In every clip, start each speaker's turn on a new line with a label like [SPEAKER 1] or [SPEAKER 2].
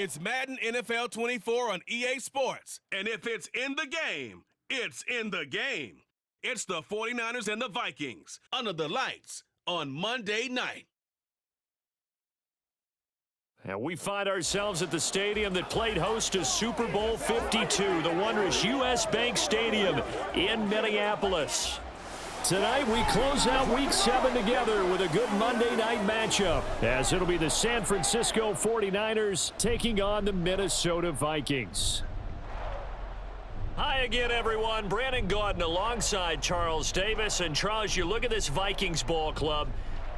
[SPEAKER 1] It's Madden NFL 24 on EA Sports. And if it's in the game, it's in the game. It's the 49ers and the Vikings under the lights on Monday night.
[SPEAKER 2] And we find ourselves at the stadium that played host to Super Bowl 52, the wondrous U.S. Bank Stadium in Minneapolis. Tonight, we close out Week 7 together with a good Monday night matchup, as it'll be the San Francisco 49ers taking on the Minnesota Vikings. Hi again, everyone. Brandon Gaudin alongside Charles Davis. And Charles, you look at this Vikings ball club.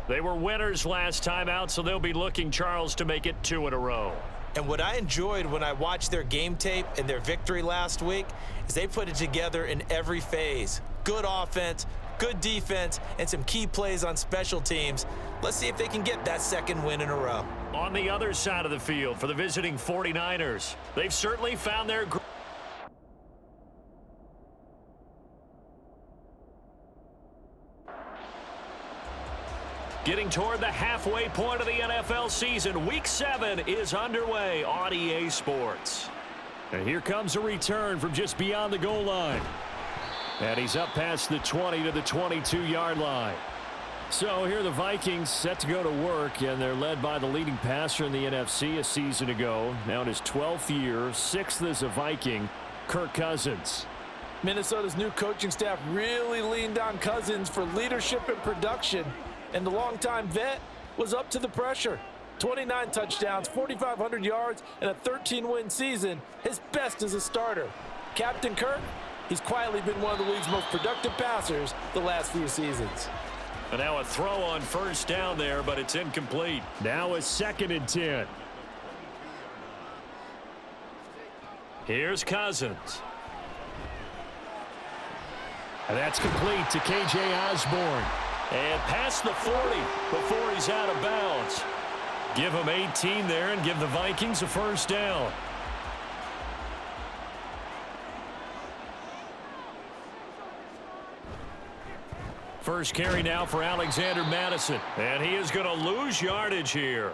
[SPEAKER 2] They were winners last time out, so they'll be looking, Charles, to make it 2 in a row.
[SPEAKER 3] And what I enjoyed when I watched their game tape and their victory last week is they put it together in every phase. Good offense, good defense, and some key plays on special teams. Let's see if they can get that second win in a row.
[SPEAKER 2] On the other side of the field for the visiting 49ers, they've certainly found their group. Getting toward the halfway point of the NFL season, Week 7 is underway on EA Sports. And here comes a return from just beyond the goal line. And he's up past the 20 to the 22-yard line. So here are the Vikings set to go to work, and they're led by the leading passer in the NFC a season ago. Now in his 12th year, 6th as a Viking, Kirk Cousins.
[SPEAKER 4] Minnesota's new coaching staff really leaned on Cousins for leadership and production. And the longtime vet was up to the pressure. 29 touchdowns, 4,500 yards, and a 13-win season, his best as a starter. Captain Kirk, he's quietly been one of the league's most productive passers the last few seasons.
[SPEAKER 2] And now a throw on first down there, but it's incomplete. Now a 2nd and 10. Here's Cousins. And that's complete to K.J. Osborne. And past the 40 before he's out of bounds. Give him 18 there and give the Vikings a first down. First carry now for Alexander Madison. And he is going to lose yardage here.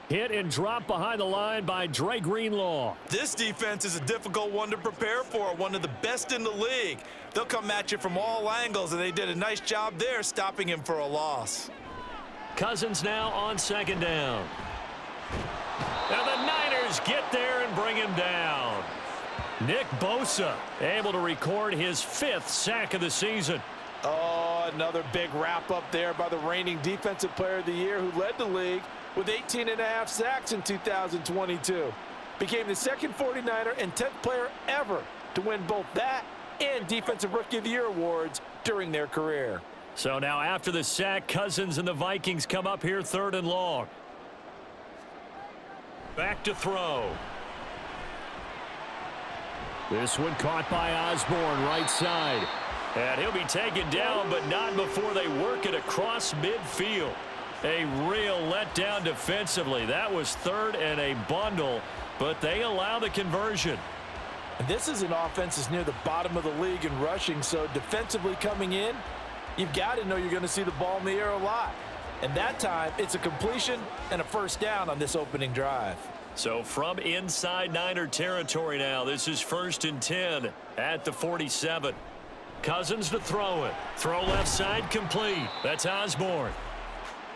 [SPEAKER 2] Hit and drop behind the line by Dre Greenlaw.
[SPEAKER 3] This defense is a difficult one to prepare for, one of the best in the league. They'll come at you from all angles, and they did a nice job there stopping him for a loss.
[SPEAKER 2] Cousins now on 2nd down. And the Niners get there and bring him down. Nick Bosa able to record his 5th sack of the season.
[SPEAKER 4] Oh, another big wrap up there by the reigning Defensive Player of the Year who led the league with 18.5 sacks in 2022. Became the second 49er and 10th player ever to win both that and Defensive Rookie of the Year awards during their career.
[SPEAKER 2] So now after the sack, Cousins and the Vikings come up here 3rd and long. Back to throw. This one caught by Osborne, right side. And he'll be taken down, but not before they work it across midfield. A real letdown defensively. That was 3rd and a bundle, but they allow the conversion.
[SPEAKER 4] And this is an offense that's near the bottom of the league in rushing, so defensively coming in, you've got to know you're going to see the ball in the air a lot. And that time, it's a completion and a first down on this opening drive.
[SPEAKER 2] So from inside Niner territory now, this is 1st and 10 at the 47. Cousins to throw it. Throw left side complete. That's Osborne.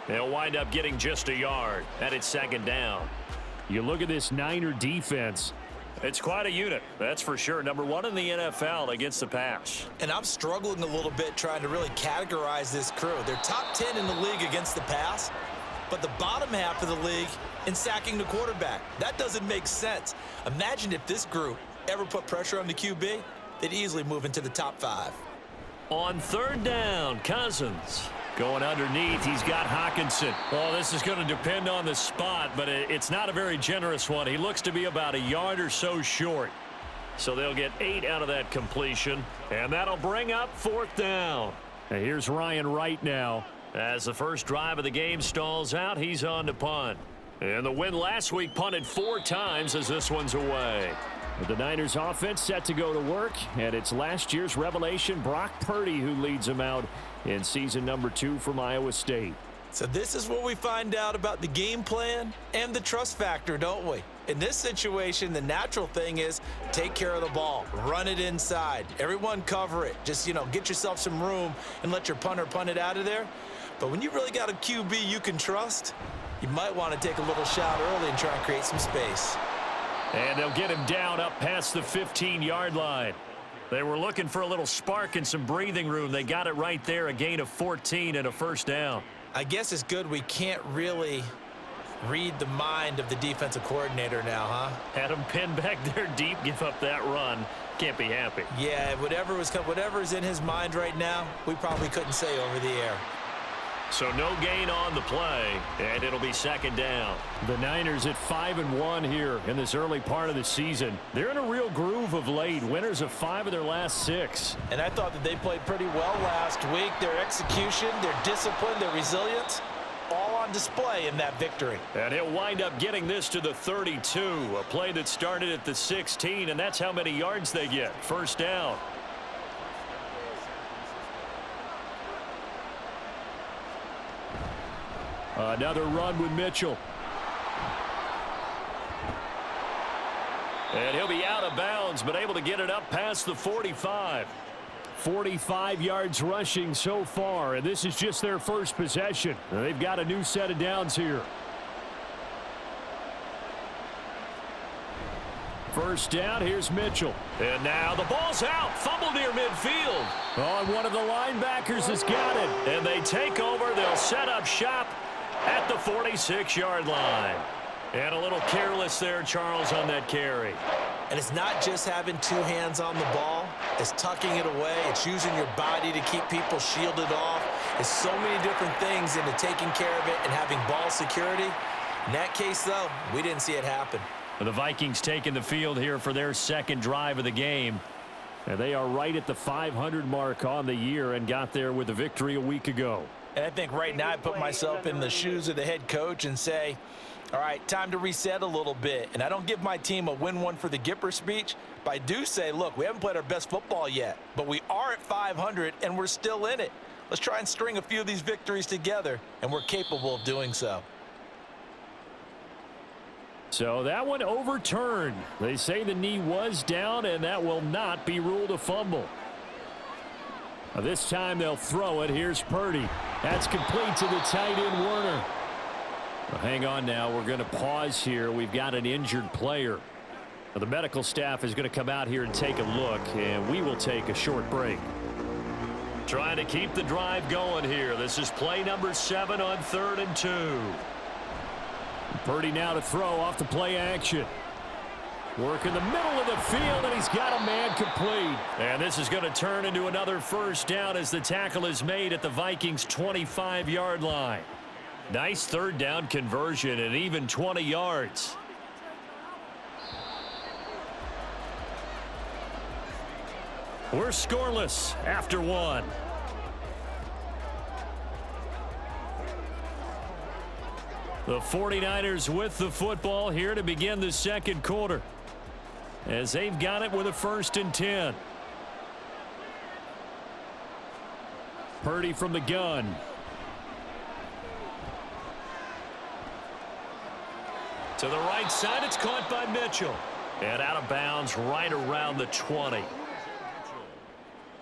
[SPEAKER 2] They'll wind up getting just a yard, and it's 2nd down. You look at this Niner defense. It's quite a unit, that's for sure. Number 1 in the NFL against the pass.
[SPEAKER 3] And I'm struggling a little bit trying to really categorize this crew. They're top 10 in the league against the pass, but the bottom half of the league in sacking the quarterback. That doesn't make sense. Imagine if this group ever put pressure on the QB, they'd easily move into the top 5.
[SPEAKER 2] On 3rd down, Cousins. Going underneath, he's got Hockenson. Well, this is going to depend on the spot, but it's not a very generous one. He looks to be about a yard or so short. So they'll get 8 out of that completion, and that'll bring up 4th down. And here's Ryan Wright now. As the first drive of the game stalls out, he's on to punt. And the win last week punted 4 times as this one's away. With the Niners offense set to go to work, and it's last year's revelation Brock Purdy who leads them out in season number 2 from Iowa State.
[SPEAKER 3] So this is where we find out about the game plan and the trust factor, don't we? In this situation, the natural thing is take care of the ball, run it inside, everyone cover it. Just, get yourself some room and let your punter punt it out of there. But when you really got a QB you can trust, you might want to take a little shot early and try and create some space.
[SPEAKER 2] And they'll get him down up past the 15-yard line. They were looking for a little spark and some breathing room. They got it right there, a gain of 14 and a first down.
[SPEAKER 3] I guess it's good we can't really read the mind of the defensive coordinator now, huh?
[SPEAKER 2] Had him pinned back there deep, give up that run. Can't be happy.
[SPEAKER 3] Yeah, whatever's in his mind right now, we probably couldn't say over the air.
[SPEAKER 2] So no gain on the play, and it'll be second down. The Niners at 5-1 here in this early part of the season. They're in a real groove of late. Winners of 5 of their last 6.
[SPEAKER 4] And I thought that they played pretty well last week. Their execution, their discipline, their resilience, all on display in that victory.
[SPEAKER 2] And he'll wind up getting this to the 32, a play that started at the 16, and that's how many yards they get. First down. Another run with Mitchell. And he'll be out of bounds, but able to get it up past the 45. 45 yards rushing so far, and this is just their first possession. They've got a new set of downs here. First down, here's Mitchell. And now the ball's out. Fumble near midfield. Oh, and one of the linebackers has got it. And they take over. They'll set up shop at the 46-yard line. And a little careless there, Charles, on that carry.
[SPEAKER 3] And it's not just having 2 hands on the ball. It's tucking it away. It's using your body to keep people shielded off. It's so many different things into taking care of it and having ball security. In that case, though, we didn't see it happen.
[SPEAKER 2] The Vikings taking the field here for their second drive of the game. And they are right at the 500 mark on the year and got there with a victory a week ago.
[SPEAKER 4] And I think right now I put myself in the shoes of the head coach and say, all right, time to reset a little bit. And I don't give my team a win one for the Gipper speech, but I do say, look, we haven't played our best football yet, but we are at 500 and we're still in it. Let's try and string a few of these victories together, and we're capable of doing so.
[SPEAKER 2] So that one overturned. They say the knee was down, and that will not be ruled a fumble. Now this time they'll throw it. Here's Purdy. That's complete to the tight end, Werner. Well, hang on now. We're going to pause here. We've got an injured player. Now, the medical staff is going to come out here and take a look, and we will take a short break. Trying to keep the drive going here. This is play number 7 on 3rd and 2. Purdy now to throw off the play action. Work in the middle of the field, and he's got a man complete. And this is going to turn into another first down as the tackle is made at the Vikings' 25-yard line. Nice 3rd down conversion and even 20 yards. We're scoreless after 1. The 49ers with the football here to begin the second quarter, as they've got it with a 1st and 10. Purdy from the gun. To the right side, it's caught by Mitchell. And out of bounds right around the 20.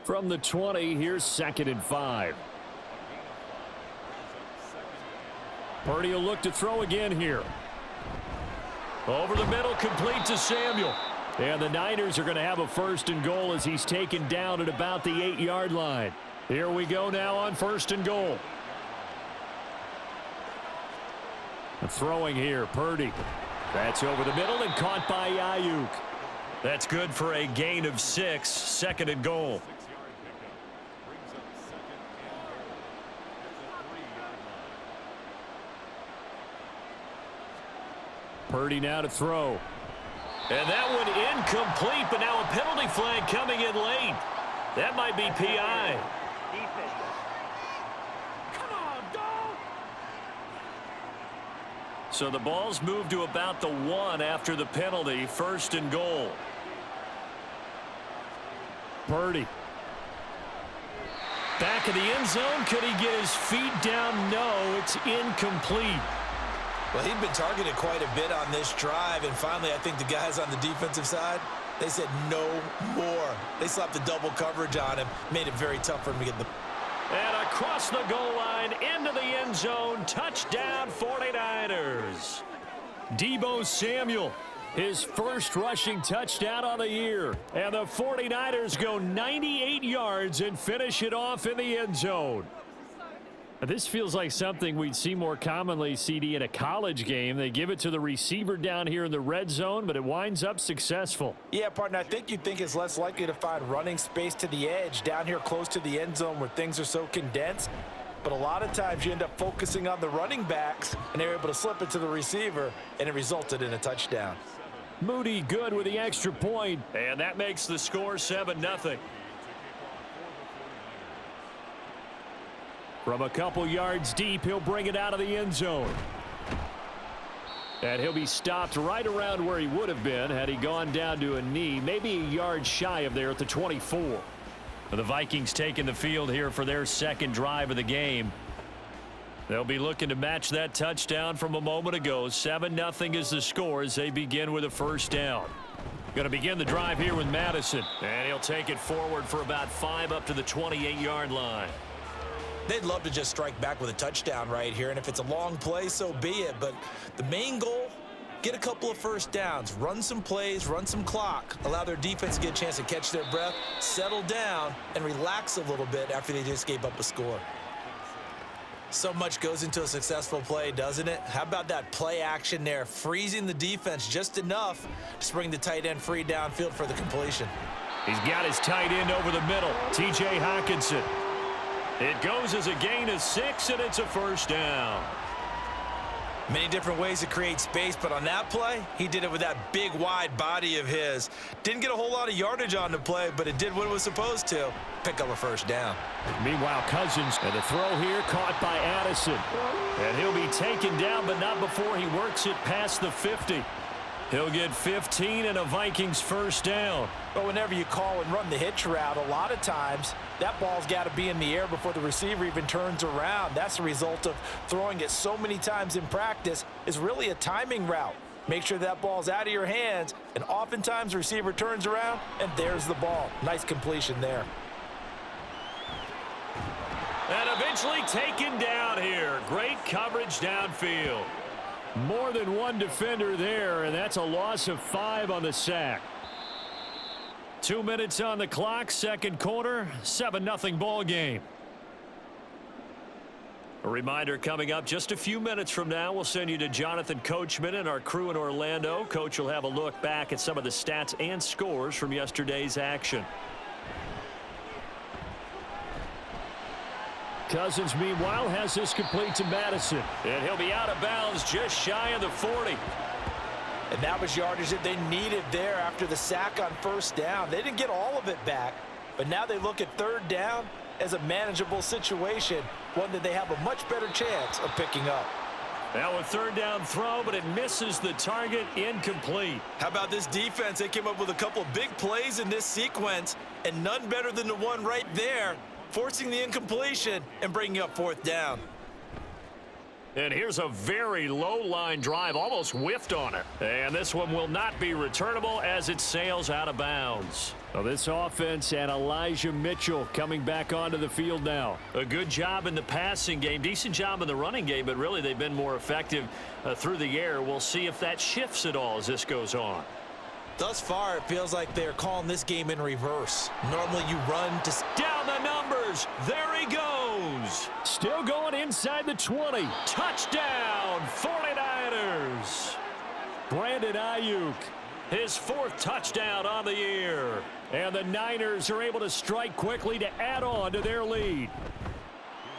[SPEAKER 2] From the 20, here's 2nd and 5. Purdy will look to throw again here. Over the middle, complete to Samuel. And the Niners are going to have a 1st and goal as he's taken down at about the 8-yard line. Here we go now on 1st and goal. Throwing here, Purdy. That's over the middle and caught by Ayuk. That's good for a gain of 6, 2nd and goal. Purdy now to throw. And that one incomplete, but now a penalty flag coming in late. That might be PI. Come on, dog. So the ball's moved to about the 1 after the penalty. 1st and goal. Purdy. Back of the end zone. Could he get his feet down? No, it's incomplete.
[SPEAKER 3] Well, he'd been targeted quite a bit on this drive, and finally I think the guys on the defensive side, they said no more. They slapped the double coverage on him, made it very tough for him to get the...
[SPEAKER 2] And across the goal line, into the end zone, touchdown 49ers. Deebo Samuel, his first rushing touchdown on the year. And the 49ers go 98 yards and finish it off in the end zone. This feels like something we'd see more commonly, CD, in a college game. They give it to the receiver down here in the red zone, but it winds up successful.
[SPEAKER 4] Yeah, partner, I think you'd think it's less likely to find running space to the edge down here close to the end zone where things are so condensed. But a lot of times you end up focusing on the running backs, and they're able to slip it to the receiver, and it resulted in a touchdown.
[SPEAKER 2] Moody good with the extra point, and that makes the score 7-0. From a couple yards deep, he'll bring it out of the end zone. And he'll be stopped right around where he would have been had he gone down to a knee, maybe a yard shy of there at the 24. The Vikings taking the field here for their second drive of the game. They'll be looking to match that touchdown from a moment ago. 7-0 is the score as they begin with a first down. Going to begin the drive here with Madison. And he'll take it forward for about 5 up to the 28-yard line.
[SPEAKER 3] They'd love to just strike back with a touchdown right here, and if it's a long play, so be it. But the main goal, get a couple of first downs, run some plays, run some clock, allow their defense to get a chance to catch their breath, settle down, and relax a little bit after they just gave up a score. So much goes into a successful play, doesn't it? How about that play action there, freezing the defense just enough to bring the tight end free downfield for the completion.
[SPEAKER 2] He's got his tight end over the middle, T.J. Hockenson. It goes as a gain of 6, and it's a first down.
[SPEAKER 3] Many different ways to create space, but on that play, he did it with that big, wide body of his. Didn't get a whole lot of yardage on the play, but it did what it was supposed to, pick up a first down.
[SPEAKER 2] Meanwhile, Cousins, and the throw here caught by Addison. And he'll be taken down, but not before he works it past the 50. He'll get 15 and a Vikings first down.
[SPEAKER 4] But whenever you call and run the hitch route, a lot of times that ball's got to be in the air before the receiver even turns around. That's the result of throwing it so many times in practice. Is really a timing route. Make sure that ball's out of your hands, and oftentimes the receiver turns around, and there's the ball. Nice completion there.
[SPEAKER 2] And eventually taken down here. Great coverage downfield. More than one defender there, and that's a loss of 5 on the sack. 2 minutes on the clock, second quarter, 7-0 ball game. A reminder coming up just a few minutes from now, we'll send you to Jonathan Coachman and our crew in Orlando. Coach will have a look back at some of the stats and scores from yesterday's action. Cousins, meanwhile, has this complete to Madison. And he'll be out of bounds just shy of the 40.
[SPEAKER 4] And that was yardage that they needed there after the sack on first down. They didn't get all of it back, but now they look at third down as a manageable situation, one that they have a much better chance of picking up.
[SPEAKER 2] Now a third down throw, but it misses the target, incomplete.
[SPEAKER 3] How about this defense? They came up with a couple of big plays in this sequence, and none better than the one right there, forcing the incompletion and bringing up fourth down.
[SPEAKER 2] And here's a very low line drive, almost whiffed on it. And this one will not be returnable as it sails out of bounds. Well, this offense and Elijah Mitchell coming back onto the field now. A good job in the passing game, decent job in the running game, but really they've been more effective through the air. We'll see if that shifts at all as this goes on.
[SPEAKER 3] Thus far, it feels like they're calling this game in reverse. Normally you run to...
[SPEAKER 2] Down the numbers. There he goes. Still going inside the 20. Touchdown, 49ers. Brandon Ayuk, his 4th touchdown on the year. And the Niners are able to strike quickly to add on to their lead.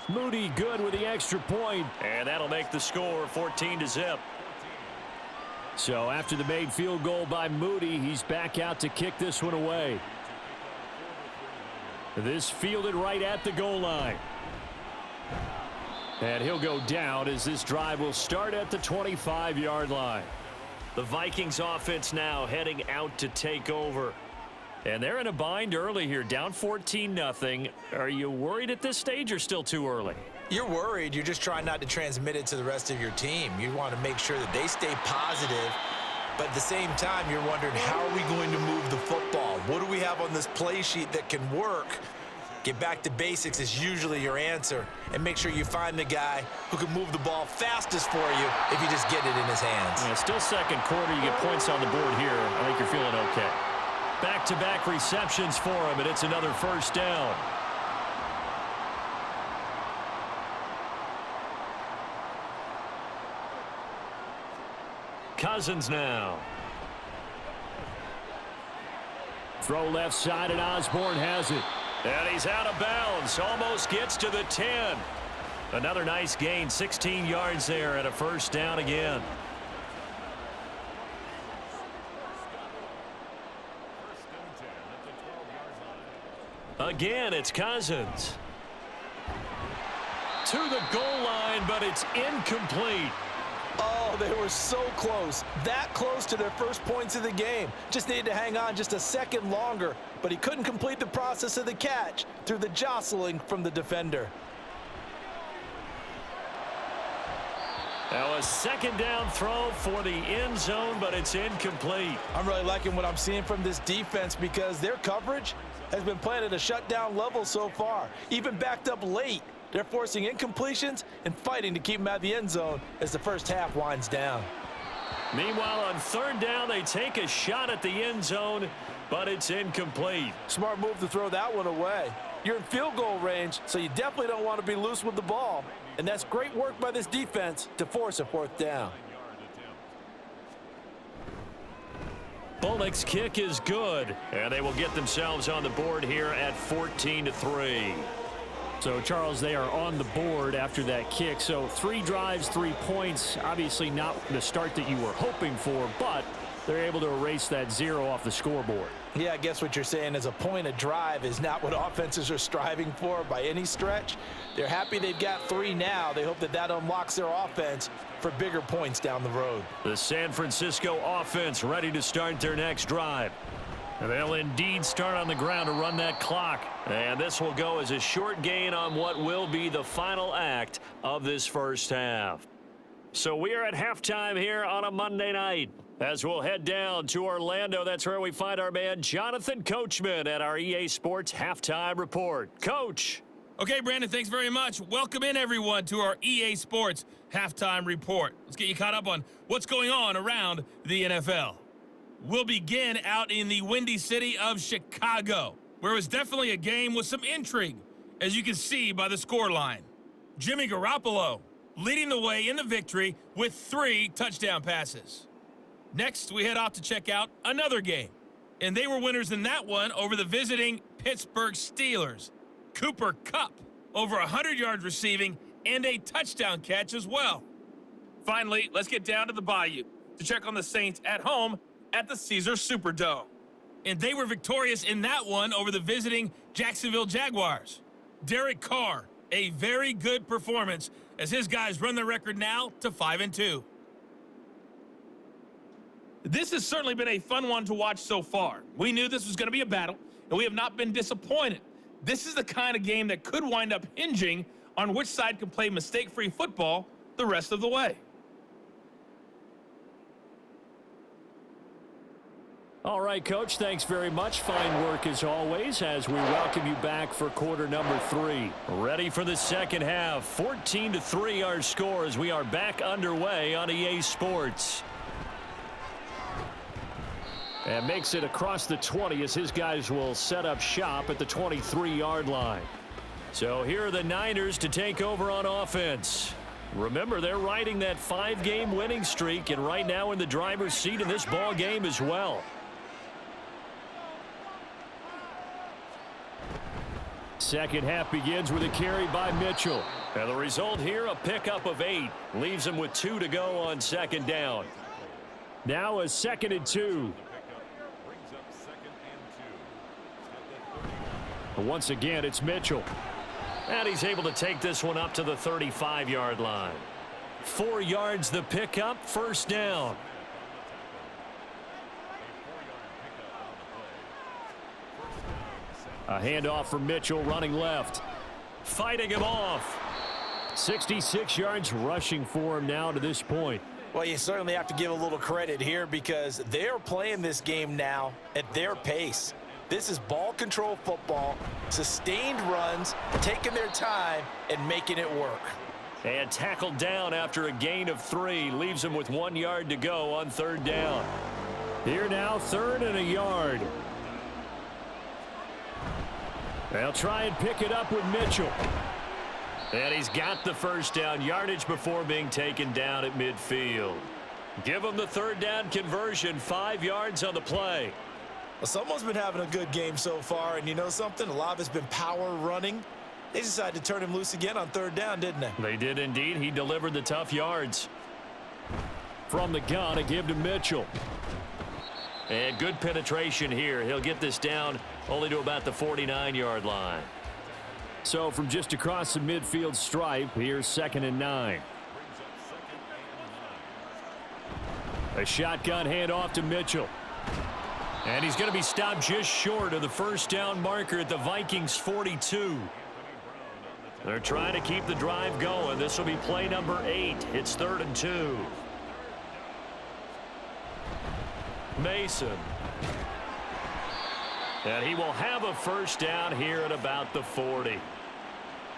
[SPEAKER 2] Moody good with the extra point. And that'll make the score 14-0. So after the made field goal by Moody, he's back out to kick this one away. This fielded right at the goal line. And he'll go down as this drive will start at the 25-yard line. The Vikings offense now heading out to take over. And they're in a bind early here, down 14-0. Are you worried at this stage or still too early?
[SPEAKER 3] You're worried. You're just trying not to transmit it to the rest of your team. You want to make sure that they stay positive, but at the same time, you're wondering, how are we going to move the football? What do we have on this play sheet that can work? Get back to basics is usually your answer, and make sure you find the guy who can move the ball fastest for you if you just get it in his hands.
[SPEAKER 2] Yeah, still second quarter. You get points on the board here. I think you're feeling okay. Back-to-back receptions for him, and it's another first down. Cousins now. Throw left side, and Osborne has it. And he's out of bounds. Almost gets to the 10. Another nice gain, 16 yards there, and a first down again. Again, it's Cousins. To the goal line, but it's incomplete.
[SPEAKER 4] Oh, they were so close. That close to their first points of the game. Just needed to hang on just a second longer, but he couldn't complete the process of the catch through the jostling from the defender.
[SPEAKER 2] Now a second down throw for the end zone, but it's incomplete.
[SPEAKER 4] I'm really liking what I'm seeing from this defense because their coverage has been playing at a shutdown level so far. Even backed up late. They're forcing incompletions and fighting to keep them out of the end zone as the first half winds down.
[SPEAKER 2] Meanwhile, on third down, they take a shot at the end zone, but it's incomplete.
[SPEAKER 4] Smart move to throw that one away. You're in field goal range, so you definitely don't want to be loose with the ball. And that's great work by this defense to force a fourth down.
[SPEAKER 2] Bullock's kick is good, and they will get themselves on the board here at 14-3. So, Charles, they are on the board after that kick. So 3 drives, 3 points. Obviously not the start that you were hoping for, but they're able to erase that 0 off the scoreboard.
[SPEAKER 4] Yeah, I guess what you're saying is a point a drive is not what offenses are striving for by any stretch. They're happy they've got 3 now. They hope that that unlocks their offense for bigger points down the road.
[SPEAKER 2] The San Francisco offense ready to start their next drive. They'll indeed start on the ground to run that clock. And this will go as a short gain on what will be the final act of this first half. So we are at halftime here on a Monday night. As we'll head down to Orlando, that's where we find our man Jonathan Coachman at our EA Sports Halftime Report. Coach.
[SPEAKER 5] Okay, Brandon, thanks very much. Welcome in, everyone, to our EA Sports Halftime Report. Let's get you caught up on what's going on around the NFL. We'll begin out in the windy city of Chicago, where it was definitely a game with some intrigue, as you can see by the scoreline. Jimmy Garoppolo leading the way in the victory with 3 touchdown passes. Next, we head off to check out another game, and they were winners in that one over the visiting Pittsburgh Steelers. Cooper Kupp, over 100 yards receiving and a touchdown catch as well. Finally, let's get down to the Bayou to check on the Saints at home at the Caesars Superdome. And they were victorious in that one over the visiting Jacksonville Jaguars. Derek Carr, a very good performance as his guys run their record now to 5-2. This has certainly been a fun one to watch so far. We knew this was going to be a battle, and we have not been disappointed. This is the kind of game that could wind up hinging on which side can play mistake-free football the rest of the way.
[SPEAKER 2] All right, Coach, thanks very much. Fine work as always as we welcome you back for quarter number 3. Ready for the second half. 14-3 our score as we are back underway on EA Sports. And makes it across the 20 as his guys will set up shop at the 23-yard line. So here are the Niners to take over on offense. Remember, they're riding that 5-game winning streak and right now in the driver's seat in this ball game as well. Second half begins with a carry by Mitchell. And the result here, a pickup of 8. Leaves him with 2 to go on second down. Now a 2nd and 2. Once again, it's Mitchell. And he's able to take this one up to the 35-yard line. 4 yards the pickup, first down. A handoff for Mitchell running left. Fighting him off. 66 yards rushing for him now to this point.
[SPEAKER 4] Well, you certainly have to give a little credit here because they're playing this game now at their pace. This is ball control football, sustained runs, taking their time and making it work.
[SPEAKER 2] And tackled down after a gain of 3. Leaves him with 1 yard to go on 3rd down. Here now, 3rd and a yard. They'll try and pick it up with Mitchell. And he's got the 1st down yardage before being taken down at midfield. Give him the 3rd down conversion, 5 yards on the play.
[SPEAKER 3] Well, someone's been having a good game so far, and you know something? A lot of it's been power running. They decided to turn him loose again on 3rd down, didn't they?
[SPEAKER 2] They did indeed. He delivered the tough yards. From the gun, a give to Mitchell. And good penetration here. He'll get this down only to about the 49-yard line. So from just across the midfield stripe, here's 2nd and 9. A shotgun handoff to Mitchell. And he's going to be stopped just short of the 1st down marker at the Vikings 42. They're trying to keep the drive going. This will be play number 8. It's 3rd and 2. Mason. And he will have a 1st down here at about the 40.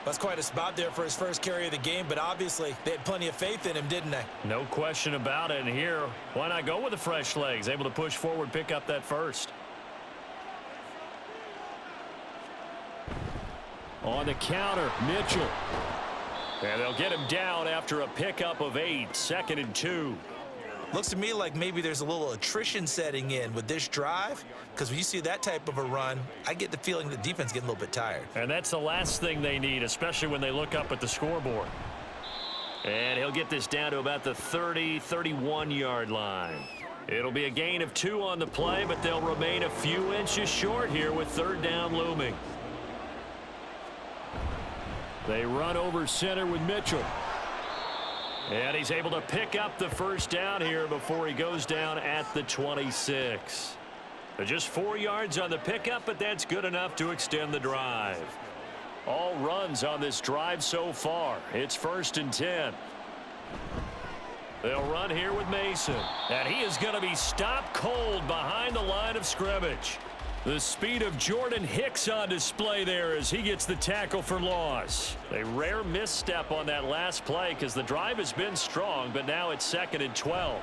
[SPEAKER 3] That's quite a spot there for his first carry of the game, but obviously they had plenty of faith in him, didn't they?
[SPEAKER 2] No question about it. And here, why not go with the fresh legs? Able to push forward, pick up that 1st. On the counter, Mitchell. And they'll get him down after a pickup of 8. 2nd and 2.
[SPEAKER 3] Looks to me like maybe there's a little attrition setting in with this drive, because when you see that type of a run, I get the feeling the defense getting a little bit tired.
[SPEAKER 2] And that's the last thing they need, especially when they look up at the scoreboard. And he'll get this down to about the 30, 31-yard line. It'll be a gain of 2 on the play, but they'll remain a few inches short here with 3rd down looming. They run over center with Mitchell. And he's able to pick up the 1st down here before he goes down at the 26. Just 4 yards on the pickup, but that's good enough to extend the drive. All runs on this drive so far. It's 1st and 10. They'll run here with Mason. And he is going to be stopped cold behind the line of scrimmage. The speed of Jordan Hicks on display there as he gets the tackle for loss. A rare misstep on that last play because the drive has been strong, but now it's 2nd and 12.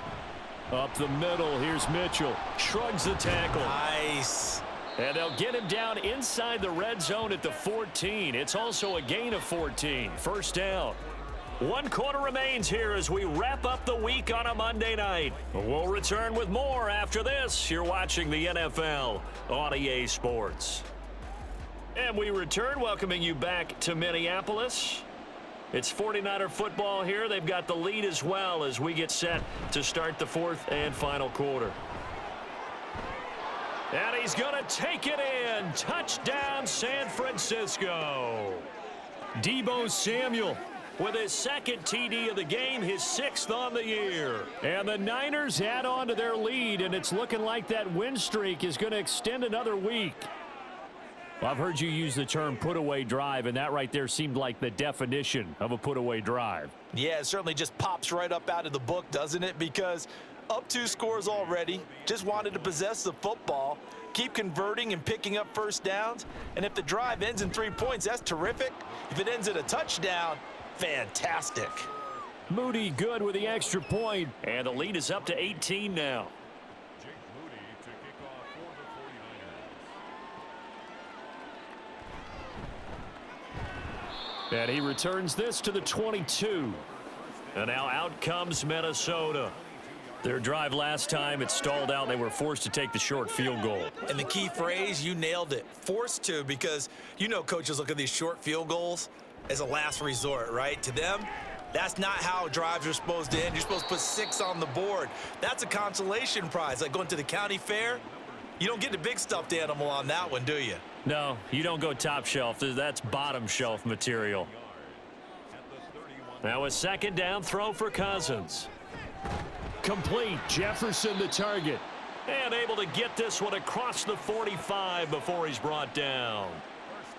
[SPEAKER 2] Up the middle, here's Mitchell. Shrugs the tackle.
[SPEAKER 3] Nice.
[SPEAKER 2] And they'll get him down inside the red zone at the 14. It's also a gain of 14. 1st down. 1 quarter remains here as we wrap up the week on a Monday night. We'll return with more after this. You're watching the NFL on EA Sports. And we return, welcoming you back to Minneapolis. It's 49er football here. They've got the lead as well as we get set to start the 4th and final quarter. And he's going to take it in. Touchdown, San Francisco. Deebo Samuel with his 2nd TD of the game, his 6th on the year. And the Niners add on to their lead, and it's looking like that win streak is going to extend another week. Well, I've heard you use the term put-away drive, and that right there seemed like the definition of a put-away drive.
[SPEAKER 3] Yeah, it certainly just pops right up out of the book, doesn't it? Because up 2 scores already, just wanted to possess the football, keep converting and picking up 1st downs. And if the drive ends in 3 points, that's terrific. If it ends in a touchdown, fantastic.
[SPEAKER 2] Moody good with the extra point, and the lead is up to 18 now. And he returns this to the 22. And now out comes Minnesota. Their drive last time, it stalled out. They were forced to take the short field goal.
[SPEAKER 3] And the key phrase, you nailed it, forced to, because you know coaches look at these short field goals as a last resort, right? To them, that's not how drives are supposed to end. You're supposed to put 6 on the board. That's a consolation prize, like going to the county fair. You don't get the big stuffed animal on that one, do you?
[SPEAKER 2] No, you don't go top shelf. That's bottom shelf material. Now a 2nd down throw for Cousins. Complete. Jefferson the target. And able to get this one across the 45 before he's brought down.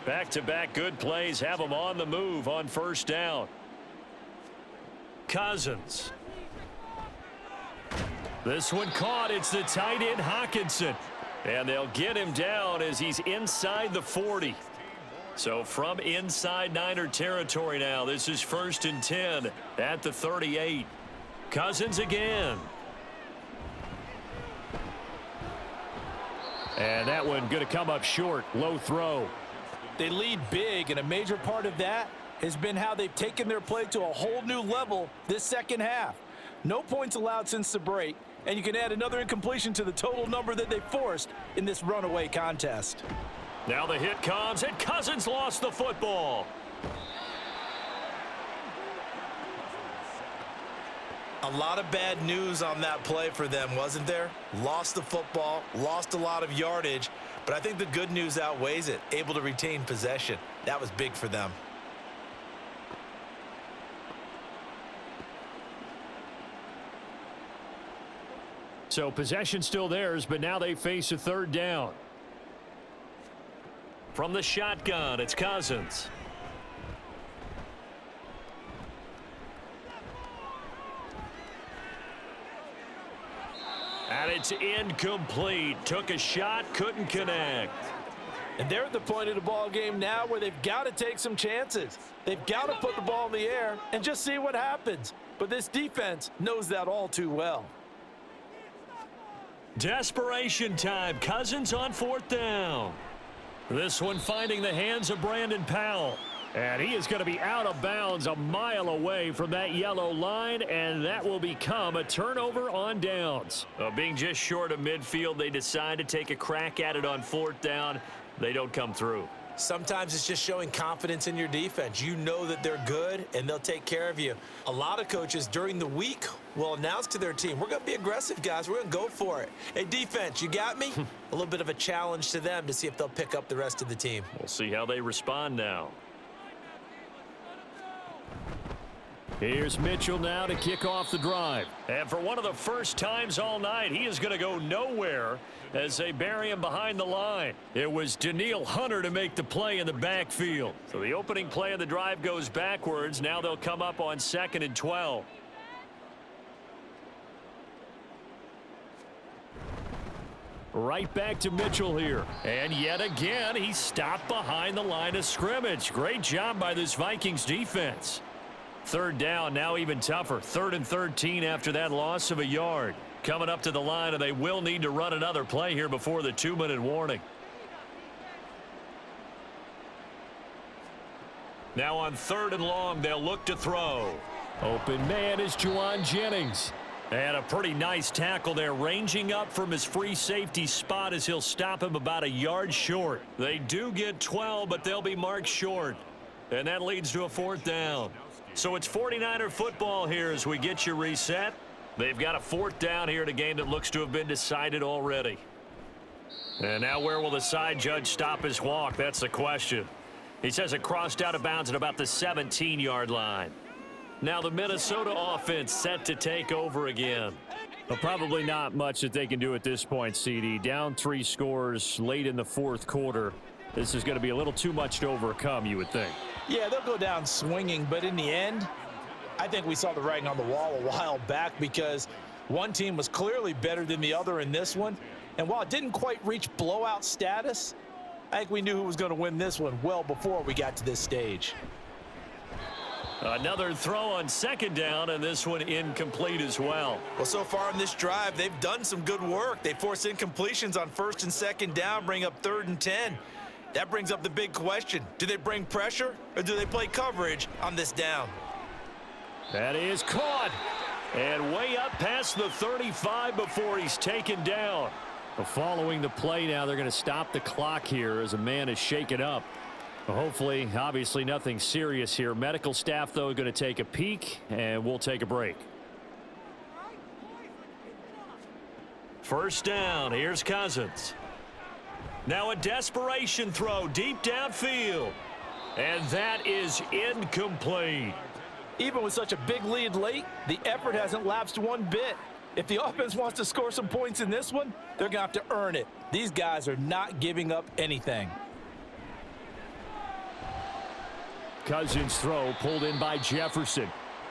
[SPEAKER 2] Back-to-back good plays have him on the move on first down. Cousins. This one caught. It's the tight end Hawkinson. And they'll get him down as he's inside the 40. So from inside Niner territory now, this is 1st and 10 at the 38. Cousins again. And that one going to come up short. Low throw.
[SPEAKER 4] They lead big, and a major part of that has been how they've taken their play to a whole new level this second half. No points allowed since the break, and you can add another incompletion to the total number that they forced in this runaway contest.
[SPEAKER 2] Now the hit comes, and Cousins lost the football.
[SPEAKER 3] A lot of bad news on that play for them, wasn't there? Lost the football, lost a lot of yardage, but I think the good news outweighs it. Able to retain possession. That was big for them.
[SPEAKER 2] So possession still theirs, but now they face a third down. From the shotgun, it's Cousins. And it's incomplete. Took a shot, couldn't connect.
[SPEAKER 4] And they're at the point of the ball game now where they've got to take some chances. They've got to put the ball in the air and just see what happens. But this defense knows that all too well.
[SPEAKER 2] Desperation time. Cousins on 4th down. This one finding the hands of Brandon Powell. And he is going to be out of bounds a mile away from that yellow line, and that will become a turnover on downs. Being just short of midfield, they decide to take a crack at it on 4th down. They don't come through.
[SPEAKER 3] Sometimes it's just showing confidence in your defense. You know that they're good, and they'll take care of you. A lot of coaches during the week will announce to their team, we're going to be aggressive, guys. We're going to go for it. Hey, defense, you got me? A little bit of a challenge to them to see if they'll pick up the rest of the team.
[SPEAKER 2] We'll see how they respond now. Here's Mitchell now to kick off the drive. And for one of the first times all night, he is going to go nowhere as they bury him behind the line. It was Danielle Hunter to make the play in the backfield. So the opening play of the drive goes backwards. Now they'll come up on 2nd and 12. Right back to Mitchell here. And yet again, he's stopped behind the line of scrimmage. Great job by this Vikings defense. 3rd down, now even tougher. 3rd and 13 after that loss of a yard. Coming up to the line, and they will need to run another play here before the 2-minute warning. Now on 3rd and long, they'll look to throw. Open man is Juwan Jennings. And a pretty nice tackle there, ranging up from his free safety spot as he'll stop him about a yard short. They do get 12, but they'll be marked short. And that leads to a 4th down. So it's 49er football here as we get you reset. They've got a 4th down here in a game that looks to have been decided already. And now where will the side judge stop his walk? That's the question. He says it crossed out of bounds at about the 17-yard line. Now the Minnesota offense set to take over again. Well, probably not much that they can do at this point, CD. Down 3 scores late in the 4th quarter. This is going to be a little too much to overcome, you would think.
[SPEAKER 4] Yeah, they'll go down swinging, but in the end, I think we saw the writing on the wall a while back because one team was clearly better than the other in this one. And while it didn't quite reach blowout status, I think we knew who was going to win this one well before we got to this stage.
[SPEAKER 2] Another throw on 2nd down, and this one incomplete as well.
[SPEAKER 3] Well, so far on this drive, they've done some good work. They forced incompletions on 1st and 2nd down, bring up 3rd and 10. That brings up the big question. Do they bring pressure or do they play coverage on this down?
[SPEAKER 2] That is caught. And way up past the 35 before he's taken down. Following the play now, they're going to stop the clock here as a man is shaken up. Hopefully, obviously nothing serious here. Medical staff, though, going to take a peek, and we'll take a break. 1st down. Here's Cousins. Now a desperation throw deep downfield. And that is incomplete.
[SPEAKER 4] Even with such a big lead late, the effort hasn't lapsed one bit. If the offense wants to score some points in this one, they're going to have to earn it. These guys are not giving up anything.
[SPEAKER 2] Cousins' throw pulled in by Jefferson.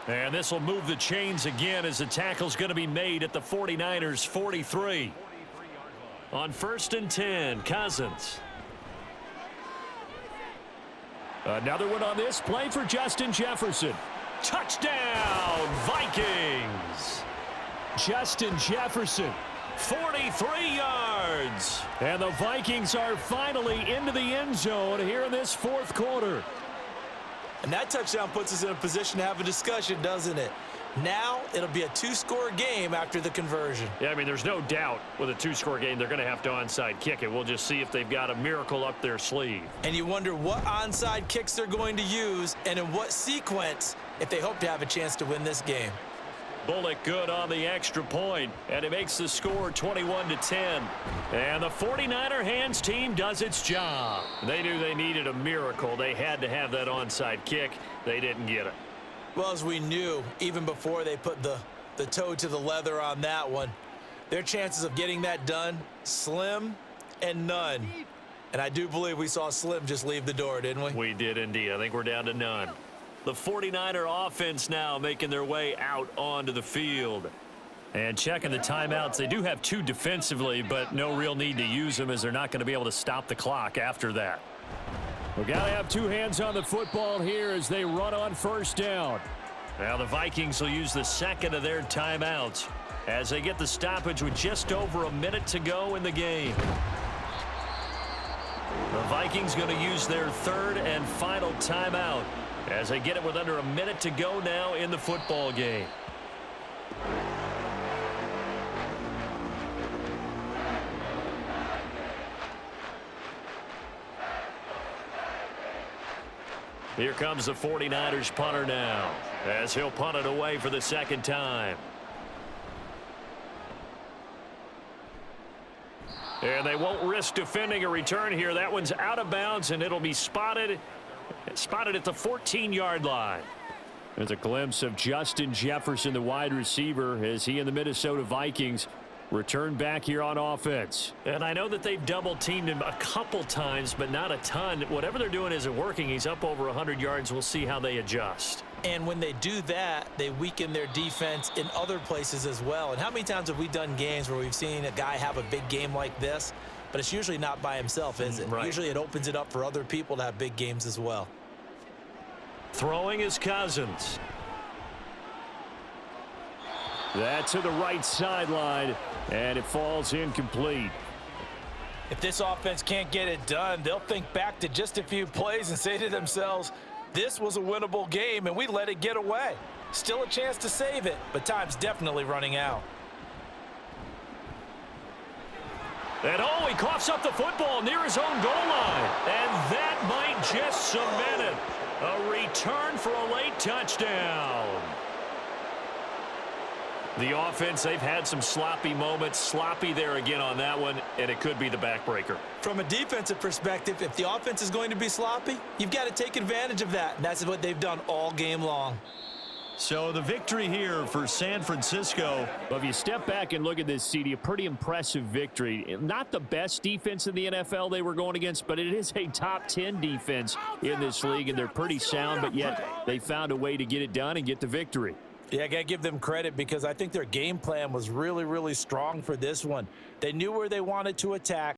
[SPEAKER 2] And this will move the chains again as the tackle's going to be made at the 49ers 43. On 1st and 10, Cousins. Another one on this play for Justin Jefferson. Touchdown, Vikings! Justin Jefferson, 43 yards. And the Vikings are finally into the end zone here in this fourth quarter.
[SPEAKER 3] And that touchdown puts us in a position to have a discussion, doesn't it? Now it'll be a two-score game after the conversion.
[SPEAKER 2] Yeah, I mean, there's no doubt with a two-score game they're going to have to onside kick it. We'll just see if they've got a miracle up their sleeve.
[SPEAKER 3] And you wonder what onside kicks they're going to use and in what sequence if they hope to have a chance to win this game.
[SPEAKER 2] Bullock good on the extra point, and it makes the score 21-10. And the 49er hands team does its job. They knew they needed a miracle. They had to have that onside kick. They didn't get it.
[SPEAKER 3] Well, as we knew, even before they put the toe to the leather on that one, their chances of getting that done, slim and none. And I do believe we saw Slim just leave the door, didn't we?
[SPEAKER 2] We did indeed. I think we're down to none. The 49er offense now making their way out onto the field. And checking the timeouts. They do have two defensively, but no real need to use them as they're not going to be able to stop the clock after that. We've got to have two hands on the football here as they run on first down. Now the Vikings will use the second of their timeouts as they get the stoppage with just over a minute to go in the game. The Vikings going to use their third and final timeout as they get it with under a minute to go now in the football game. Here comes the 49ers punter now as he'll punt it away for the second time. And they won't risk defending a return here. That one's out of bounds, and it'll be spotted at the 14-yard line. There's a glimpse of Justin Jefferson, the wide receiver, as he and the Minnesota Vikings return back here on offense. And I know that they've double-teamed him a couple times, but not a ton. Whatever they're doing isn't working. He's up over 100 yards. We'll see how they adjust.
[SPEAKER 3] And when they do that, they weaken their defense in other places as well. And how many times have we done games where we've seen a guy have a big game like this, but it's usually not by himself, is it?
[SPEAKER 2] Right.
[SPEAKER 3] Usually it opens it up for other people to have big games as well.
[SPEAKER 2] Throwing is Cousins. That's to the right sideline, and it falls incomplete.
[SPEAKER 4] If this offense can't get it done, they'll think back to just a few plays and say to themselves, this was a winnable game, and we let it get away. Still a chance to save it, but time's definitely running out.
[SPEAKER 2] And oh, he coughs up the football near his own goal line. And that might just cement it. A return for a late touchdown. The offense, they've had some sloppy moments. Sloppy there again on that one, and it could be the backbreaker.
[SPEAKER 3] From a defensive perspective, if the offense is going to be sloppy, you've got to take advantage of that. And that's what they've done all game long.
[SPEAKER 2] So the victory here for San Francisco. Well, if you step back and look at this, CD, a pretty impressive victory. Not the best defense in the NFL they were going against, but it is a top 10 defense in this league, and they're pretty sound, but yet they found a way to get it done and get the victory.
[SPEAKER 4] Yeah, I got to give them credit because I think their game plan was really, really strong for this one. They knew where they wanted to attack.